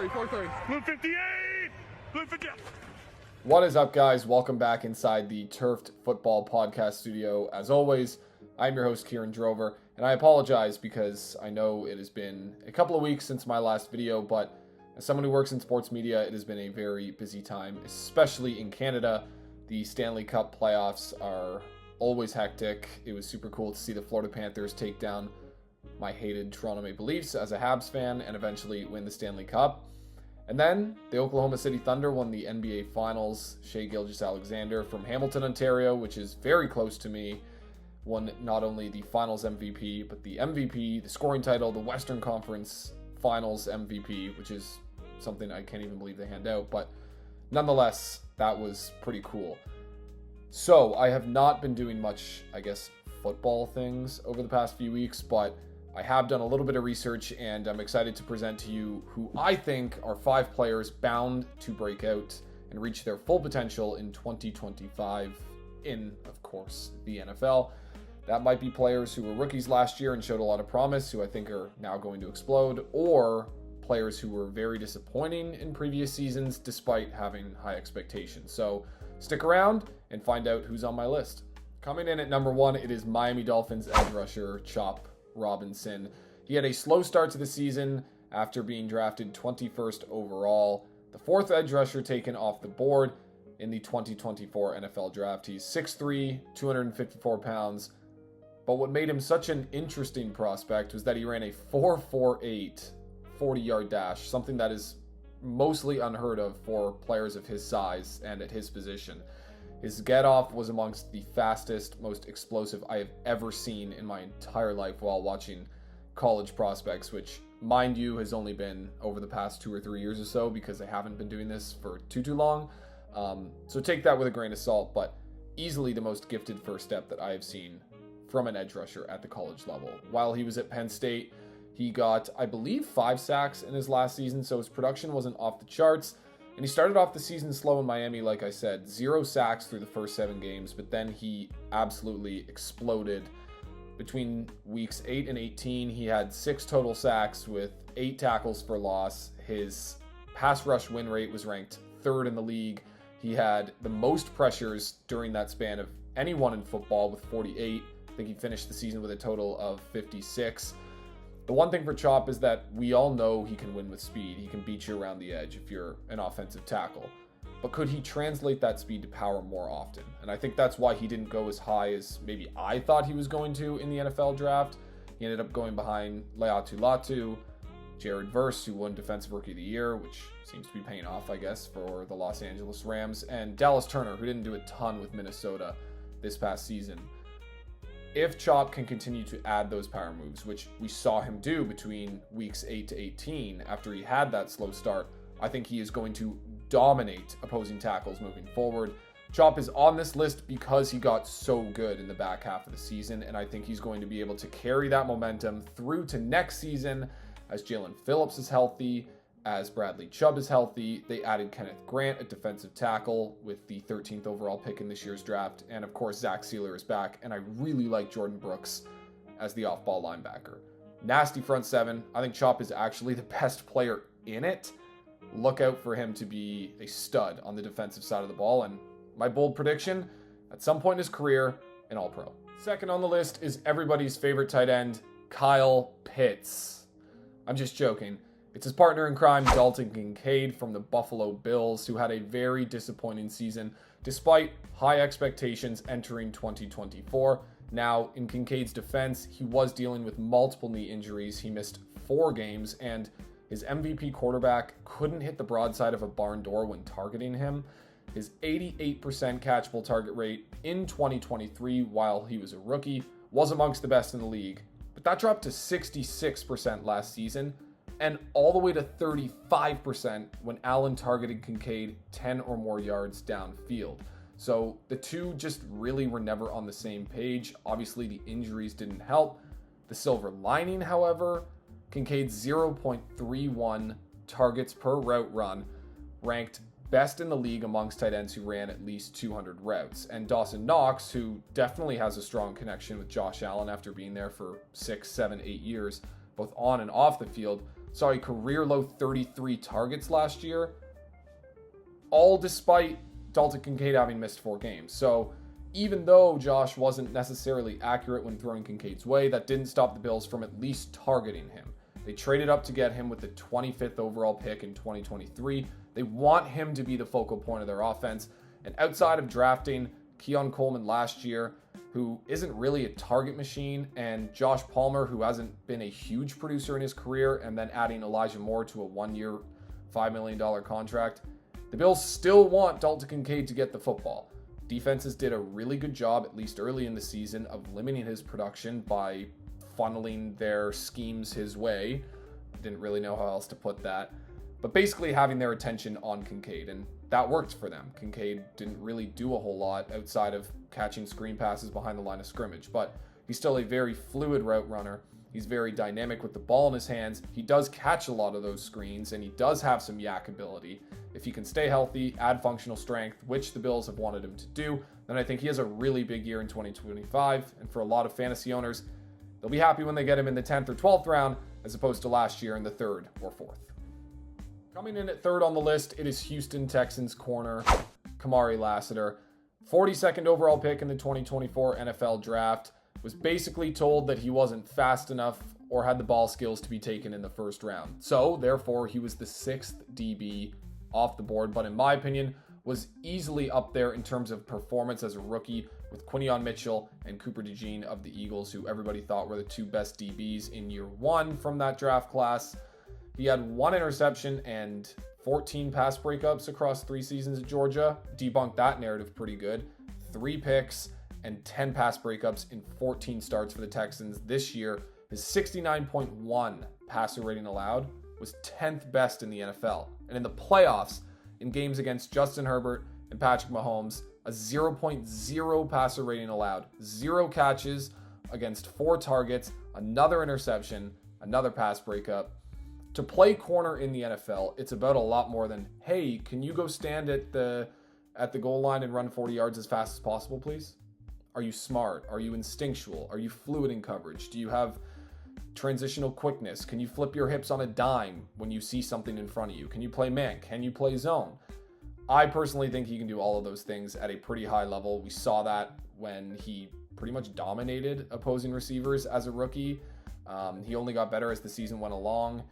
4-3. Blue 58! Blue 58! What is up, guys? Welcome back inside the Turfed Football Podcast studio. As always, I'm your host, Kieran Drover, and I apologize because I know it has been a couple of weeks since my last video, but as someone who works in sports media, it has been a very busy time, especially in Canada. The Stanley Cup playoffs are always hectic. It was super cool to see the Florida Panthers take down my hated Toronto Maple Leafs as a Habs fan and eventually win the Stanley Cup. And then the Oklahoma City Thunder won the NBA Finals. Shai Gilgeous-Alexander from Hamilton, Ontario, which is very close to me, won not only the Finals MVP, but the MVP, the scoring title, the Western Conference Finals MVP, which is something I can't even believe they hand out. But nonetheless, that was pretty cool. So I have not been doing much, football things over the past few weeks, but I have done a little bit of research, and I'm excited to present to you who I think are 5 players bound to break out and reach their full potential in 2025 in, of course, the NFL. That might be players who were rookies last year and showed a lot of promise, who I think are now going to explode, or players who were very disappointing in previous seasons despite having high expectations. So stick around and find out who's on my list. Coming in at number 1, it is Miami Dolphins edge rusher Chop Robinson. He had a slow start to the season after being drafted 21st overall, the 4th edge rusher taken off the board in the 2024 NFL draft. He's 6'3", 254 pounds, but what made him such an interesting prospect was that he ran a 4.48 40-yard dash, something that is mostly unheard of for players of his size and at his position. His get-off was amongst the fastest, most explosive I have ever seen in my entire life while watching college prospects, which, mind you, has only been over the past 2 or 3 years or so because I haven't been doing this for too long. So take that with a grain of salt, but easily the most gifted first step that I have seen from an edge rusher at the college level. While he was at Penn State, he got, I believe, 5 sacks in his last season, so his production wasn't off the charts. And he started off the season slow in Miami, like I said, 0 sacks through the first 7 games, but then he absolutely exploded. Between weeks 8 and 18, he had 6 total sacks with 8 tackles for loss. His pass rush win rate was ranked 3rd in the league. He had the most pressures during that span of anyone in football with 48. I think he finished the season with a total of 56. The one thing for Chop is that we all know he can win with speed. He can beat you around the edge if you're an offensive tackle. But could he translate that speed to power more often? And I think that's why he didn't go as high as maybe I thought he was going to in the NFL draft. He ended up going behind Laiatu Latu, Jared Verse, who won Defensive Rookie of the Year, which seems to be paying off, I guess, for the Los Angeles Rams, and Dallas Turner, who didn't do a ton with Minnesota this past season. If Chop can continue to add those power moves, which we saw him do between weeks 8 to 18 after he had that slow start, I think he is going to dominate opposing tackles moving forward. Chop is on this list because he got so good in the back half of the season, and I think he's going to be able to carry that momentum through to next season as Jalen Phillips is healthy, as Bradley Chubb is healthy. They added Kenneth Grant at defensive tackle with the 13th overall pick in this year's draft. And of course, Zach Sealer is back. And I really like Jordan Brooks as the off-ball linebacker. Nasty front 7. I think Chop is actually the best player in it. Look out for him to be a stud on the defensive side of the ball. And my bold prediction, at some point in his career, an All-Pro. Second on the list is everybody's favorite tight end, Kyle Pitts. I'm just joking. It's his partner in crime, Dalton Kincaid from the Buffalo Bills, who had a very disappointing season despite high expectations entering 2024. Now, in Kincaid's defense, he was dealing with multiple knee injuries. He missed 4 games, and his MVP quarterback couldn't hit the broadside of a barn door when targeting him. His 88% catchable target rate in 2023 while he was a rookie was amongst the best in the league, but that dropped to 66% last season, and all the way to 35% when Allen targeted Kincaid 10 or more yards downfield. So the two just really were never on the same page. Obviously, the injuries didn't help. The silver lining, however, Kincaid's 0.31 targets per route run ranked best in the league amongst tight ends who ran at least 200 routes. And Dawson Knox, who definitely has a strong connection with Josh Allen after being there for 6, 7, 8 years, both on and off the field, saw a career low 33 targets last year, all despite Dalton Kincaid having missed 4 games. So even though Josh wasn't necessarily accurate when throwing Kincaid's way, that didn't stop the Bills from at least targeting him. They traded up to get him with the 25th overall pick in 2023. They want him to be the focal point of their offense. And outside of drafting Keon Coleman last year, who isn't really a target machine, and Josh Palmer, who hasn't been a huge producer in his career, and then adding Elijah Moore to a 1-year, $5 million contract, the Bills still want Dalton Kincaid to get the football. Defenses did a really good job, at least early in the season, of limiting his production by funneling their schemes his way. Didn't really know how else to put that. But basically having their attention on Kincaid, and that worked for them. Kincaid didn't really do a whole lot outside of catching screen passes behind the line of scrimmage, but he's still a very fluid route runner. He's very dynamic with the ball in his hands. He does catch a lot of those screens, and he does have some yak ability. If he can stay healthy, add functional strength, which the Bills have wanted him to do, then I think he has a really big year in 2025. And for a lot of fantasy owners, they'll be happy when they get him in the 10th or 12th round, as opposed to last year in the 3rd or 4th. Coming in at 3rd on the list, it is Houston Texans corner Kamari Lassiter. 42nd overall pick in the 2024 NFL Draft. Was basically told that he wasn't fast enough or had the ball skills to be taken in the 1st round. So, therefore, he was the 6th DB off the board, but in my opinion, was easily up there in terms of performance as a rookie with Quinion Mitchell and Cooper DeJean of the Eagles, who everybody thought were the 2 best DBs in year 1 from that draft class. He had 1 interception and 14 pass breakups across 3 seasons at Georgia. Debunked that narrative pretty good. 3 picks and 10 pass breakups in 14 starts for the Texans this year. His 69.1 passer rating allowed was 10th best in the NFL. And in the playoffs, in games against Justin Herbert and Patrick Mahomes, a 0.0 passer rating allowed. 0 catches against 4 targets, another interception, another pass breakup. To play corner in the NFL, it's about a lot more than, hey, can you go stand at the goal line and run 40 yards as fast as possible, please? Are you smart? Are you instinctual? Are you fluid in coverage? Do you have transitional quickness? Can you flip your hips on a dime when you see something in front of you? Can you play man? Can you play zone? I personally think he can do all of those things at a pretty high level. We saw that when he pretty much dominated opposing receivers as a rookie. He only got better as the season went along.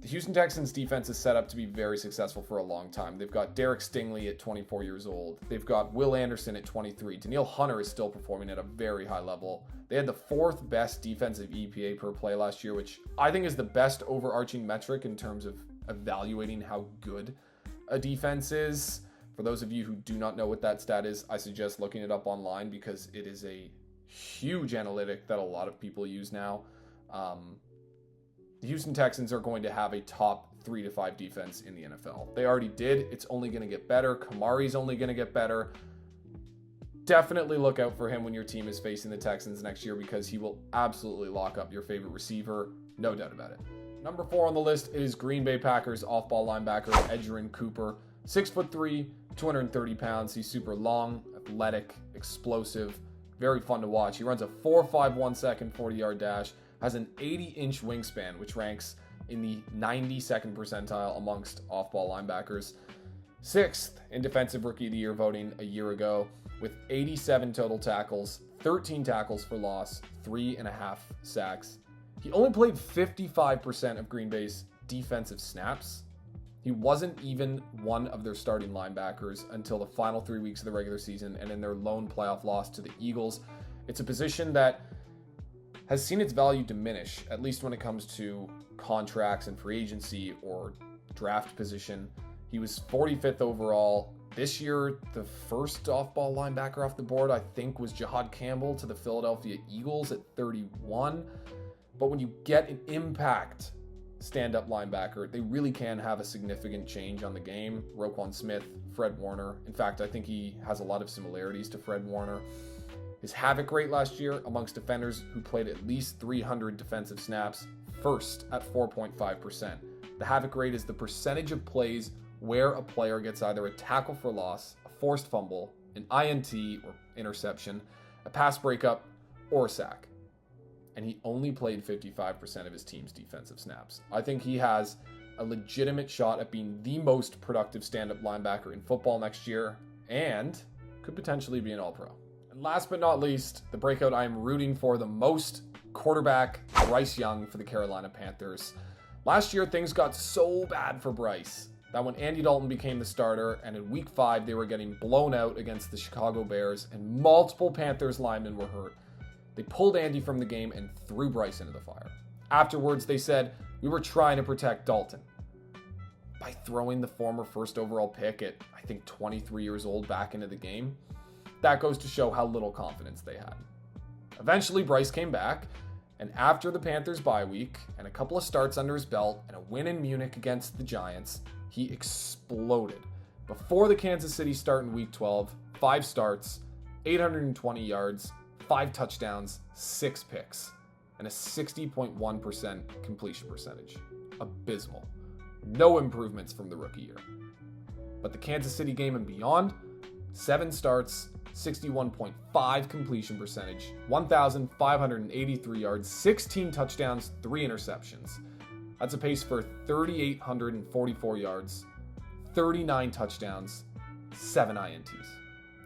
The Houston Texans defense is set up to be very successful for a long time. They've got Derek Stingley at 24 years old. They've got Will Anderson at 23. Danielle Hunter is still performing at a very high level. They had the 4th best defensive EPA per play last year, which I think is the best overarching metric in terms of evaluating how good a defense is. For those of you who do not know what that stat is, I suggest looking it up online because it is a huge analytic that a lot of people use now. The Houston Texans are going to have a top 3 to 5 defense in the NFL. They already did. It's only going to get better. Kamari's only going to get better. Definitely look out for him when your team is facing the Texans next year because he will absolutely lock up your favorite receiver. No doubt about it. Number 4 on the list is Green Bay Packers off-ball linebacker Edgerrin Cooper. 6'3", 230 pounds. He's super long, athletic, explosive, very fun to watch. He runs a 4.51 second 40-yard dash. Has an 80-inch wingspan, which ranks in the 92nd percentile amongst off-ball linebackers. 6th in Defensive Rookie of the Year voting a year ago, with 87 total tackles, 13 tackles for loss, 3.5 sacks. He only played 55% of Green Bay's defensive snaps. He wasn't even one of their starting linebackers until the final 3 weeks of the regular season and in their lone playoff loss to the Eagles. It's a position that has seen its value diminish, at least when it comes to contracts and free agency or draft position. He was 45th overall. This year, the first off-ball linebacker off the board, I think, was Jahad Campbell to the Philadelphia Eagles at 31. But when you get an impact stand-up linebacker, they really can have a significant change on the game. Roquan Smith, Fred Warner. In fact, I think he has a lot of similarities to Fred Warner. His havoc rate last year amongst defenders who played at least 300 defensive snaps, first at 4.5%. The havoc rate is the percentage of plays where a player gets either a tackle for loss, a forced fumble, an INT or interception, a pass breakup, or a sack. and he only played 55% of his team's defensive snaps. I think he has a legitimate shot at being the most productive stand-up linebacker in football next year, and could potentially be an All-Pro. And last but not least, the breakout I am rooting for the most, quarterback Bryce Young for the Carolina Panthers. Last year, things got so bad for Bryce that when Andy Dalton became the starter, and in Week 5 they were getting blown out against the Chicago Bears, and multiple Panthers linemen were hurt, they pulled Andy from the game and threw Bryce into the fire. Afterwards, they said, "We were trying to protect Dalton." By throwing the former first overall pick at, I think, 23 years old back into the game, that goes to show how little confidence they had. Eventually, Bryce came back, and after the Panthers bye week and a couple of starts under his belt and a win in Munich against the Giants, he exploded. Before the Kansas City start in Week 12, 5 starts, 820 yards, 5 touchdowns, 6 picks, and a 60.1% completion percentage. Abysmal. No improvements from the rookie year. But the Kansas City game and beyond, 7 starts, 61.5 completion percentage, 1,583 yards, 16 touchdowns, 3 interceptions. That's a pace for 3,844 yards, 39 touchdowns, 7 INTs.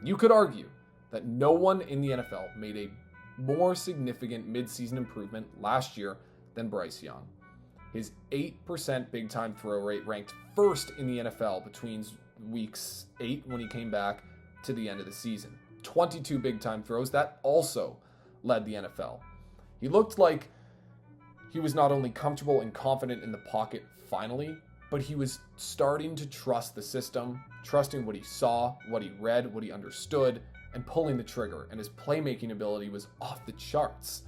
You could argue that no one in the NFL made a more significant midseason improvement last year than Bryce Young. His 8% big-time throw rate ranked first in the NFL between weeks 8 when he came back to the end of the season. 22 big-time throws, that also led the NFL. He looked like he was not only comfortable and confident in the pocket finally, but he was starting to trust the system, trusting what he saw, what he read, what he understood, and pulling the trigger, and his playmaking ability was off the charts.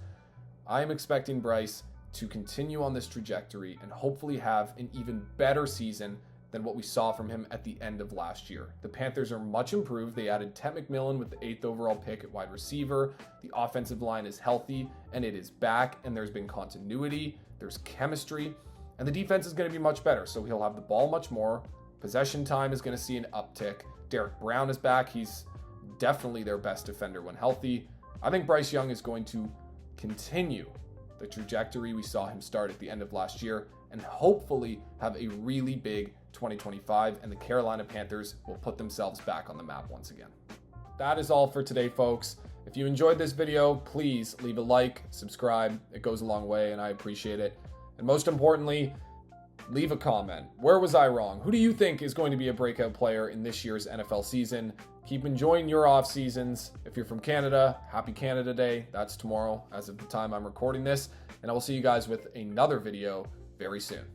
I am expecting Bryce to continue on this trajectory and hopefully have an even better season than what we saw from him at the end of last year. The Panthers are much improved. They added Ted McMillan with the 8th overall pick at wide receiver. The offensive line is healthy and it is back, and there's been continuity, there's chemistry, and the defense is going to be much better. So he'll have the ball much more. Possession time is going to see an uptick. Derek Brown is back. He's definitely their best defender when healthy. I think Bryce Young is going to continue the trajectory we saw him start at the end of last year and hopefully have a really big 2025, and the Carolina Panthers will put themselves back on the map once again. That is all for today, folks. If you enjoyed this video, please leave a like, subscribe. It goes a long way and I appreciate it. And most importantly, leave a comment. Where was I wrong? Who do you think is going to be a breakout player in this year's NFL season? Keep enjoying your off seasons. If you're from Canada, happy Canada Day. That's tomorrow as of the time I'm recording this. And I will see you guys with another video very soon.